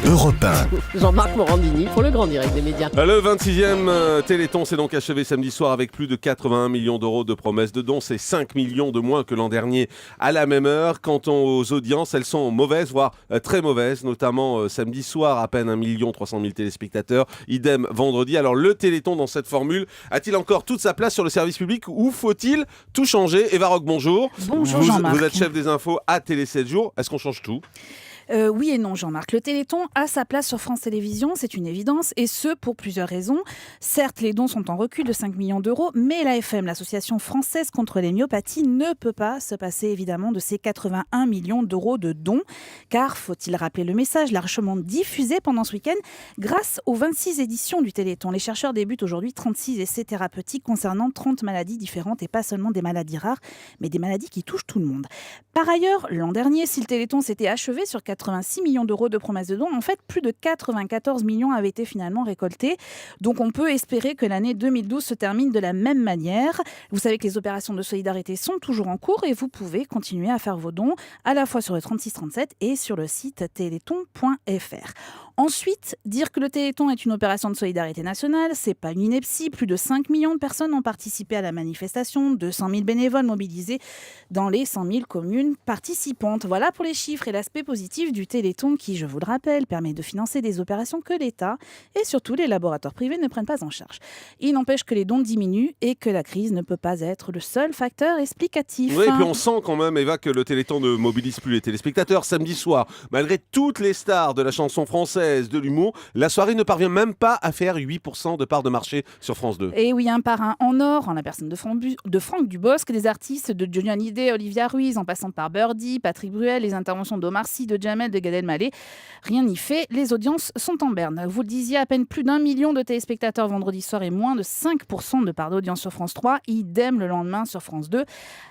Europe 1. Jean-Marc Morandini pour le Grand Direct des médias. Le 26e Téléthon s'est donc achevé samedi soir avec plus de 81 millions d'euros de promesses de dons. C'est 5 millions de moins que l'an dernier à la même heure. Quant aux audiences, elles sont mauvaises, voire très mauvaises, notamment samedi soir, à peine 1 300 000 téléspectateurs. Idem vendredi. Alors le Téléthon dans cette formule a-t-il encore toute sa place sur le service public ou faut-il tout changer? Eva Rock, bonjour. Bonjour Jean-Marc. Vous êtes chef des infos à Télé 7 jours. Est-ce qu'on change tout? Oui et non Jean-Marc. Le Téléthon a sa place sur France Télévisions, c'est une évidence, et ce pour plusieurs raisons. Certes, les dons sont en recul de 5 millions d'euros, mais l'AFM, l'association française contre les myopathies, ne peut pas se passer évidemment de ces 81 millions d'euros de dons, car, faut-il rappeler le message, largement diffusé pendant ce week-end, grâce aux 26 éditions du Téléthon. Les chercheurs débutent aujourd'hui 36 essais thérapeutiques concernant 30 maladies différentes, et pas seulement des maladies rares, mais des maladies qui touchent tout le monde. Par ailleurs, l'an dernier, si le Téléthon s'était achevé sur 86 millions d'euros de promesses de dons, en fait, plus de 94 millions avaient été finalement récoltés. Donc, on peut espérer que l'année 2012 se termine de la même manière. Vous savez que les opérations de solidarité sont toujours en cours et vous pouvez continuer à faire vos dons à la fois sur le 3637 et sur le site téléthon.fr. Ensuite, dire que le Téléthon est une opération de solidarité nationale, c'est pas une ineptie. Plus de 5 millions de personnes ont participé à la manifestation, 200 000 bénévoles mobilisés dans les 100 000 communes participantes. Voilà pour les chiffres et l'aspect positif du Téléthon qui, je vous le rappelle, permet de financer des opérations que l'État et surtout les laboratoires privés ne prennent pas en charge. Il n'empêche que les dons diminuent et que la crise ne peut pas être le seul facteur explicatif. Oui, et puis on sent quand même, Eva, que le Téléthon ne mobilise plus les téléspectateurs. Samedi soir, malgré toutes les stars de la chanson française, de l'humour, la soirée ne parvient même pas à faire 8% de part de marché sur France 2. Et oui, un parrain en or, en la personne de Franck Dubosc, des artistes de Johnny Hallyday, Olivia Ruiz, en passant par Birdie, Patrick Bruel, les interventions d'Omar Sy, de Jamel, de Gad Elmaleh. Rien n'y fait, les audiences sont en berne. Vous le disiez, à peine plus d'1 million de téléspectateurs vendredi soir et moins de 5% de part d'audience sur France 3, idem le lendemain sur France 2.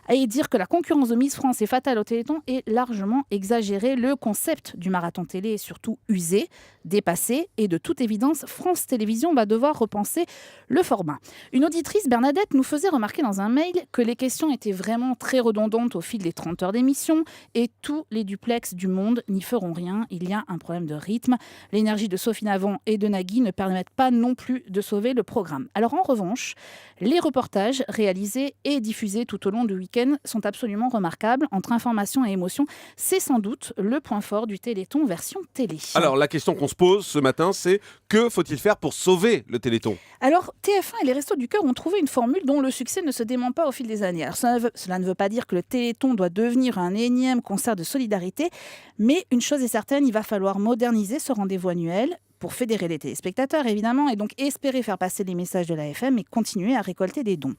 Et dire que la concurrence de Miss France est fatale au Téléthon est largement exagéré. Le concept du marathon télé est surtout usé, dépassé, et de toute évidence, France Télévisions va devoir repenser le format. Une auditrice, Bernadette, nous faisait remarquer dans un mail que les questions étaient vraiment très redondantes au fil des 30 heures d'émission, et tous les duplex du monde n'y feront rien. Il y a un problème de rythme. L'énergie de Sophie Navon et de Nagui ne permettent pas non plus de sauver le programme. Alors en revanche, les reportages réalisés et diffusés tout au long du week-end sont absolument remarquables. Entre information et émotion, c'est sans doute le point fort du Téléthon version télé. Alors la question qu'on se pose ce matin, c'est que faut-il faire pour sauver le Téléthon? Alors TF1 et les Restos du Cœur ont trouvé une formule dont le succès ne se dément pas au fil des années. Alors, cela ne veut pas dire que le Téléthon doit devenir un énième concert de solidarité, mais une chose est certaine, il va falloir moderniser ce rendez-vous annuel pour fédérer les téléspectateurs, évidemment, et donc espérer faire passer les messages de l'AFM et continuer à récolter des dons.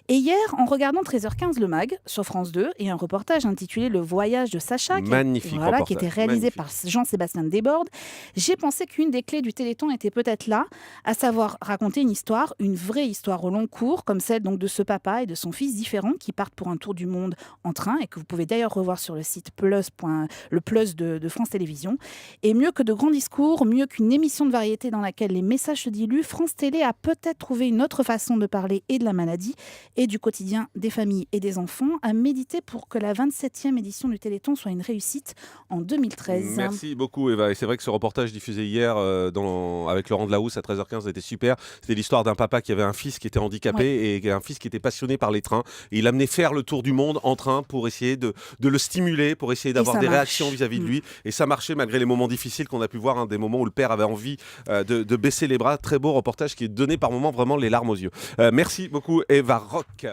Et hier, en regardant 13h15 le MAG sur France 2 et un reportage intitulé Le voyage de Sacha, qui était réalisé par Jean-Sébastien Desbordes, j'ai pensé qu'une des clés du Téléthon était peut-être là, à savoir raconter une histoire, une vraie histoire au long cours, comme celle donc de ce papa et de son fils différents qui partent pour un tour du monde en train, et que vous pouvez d'ailleurs revoir sur le site le Plus de France Télévisions. Et mieux que de grands discours, mieux qu'une émission de variété dans laquelle les messages se diluent, France Télé a peut-être trouvé une autre façon de parler et de la maladie et du quotidien des familles et des enfants, à méditer pour que la 27e édition du Téléthon soit une réussite en 2013. Merci beaucoup Eva, et c'est vrai que ce reportage diffusé hier avec Laurent Delahousse à 13h15 était super. C'était l'histoire d'un papa qui avait un fils qui était handicapé et un fils qui était passionné par les trains, et il l'amenait faire le tour du monde en train pour essayer de le stimuler, pour essayer d'avoir des réactions vis-à-vis de lui, et ça marchait malgré les moments difficiles qu'on a pu voir, des moments où le père avait envie de baisser les bras. Très beau reportage qui est donné par moments vraiment les larmes aux yeux. Merci beaucoup Eva Rock.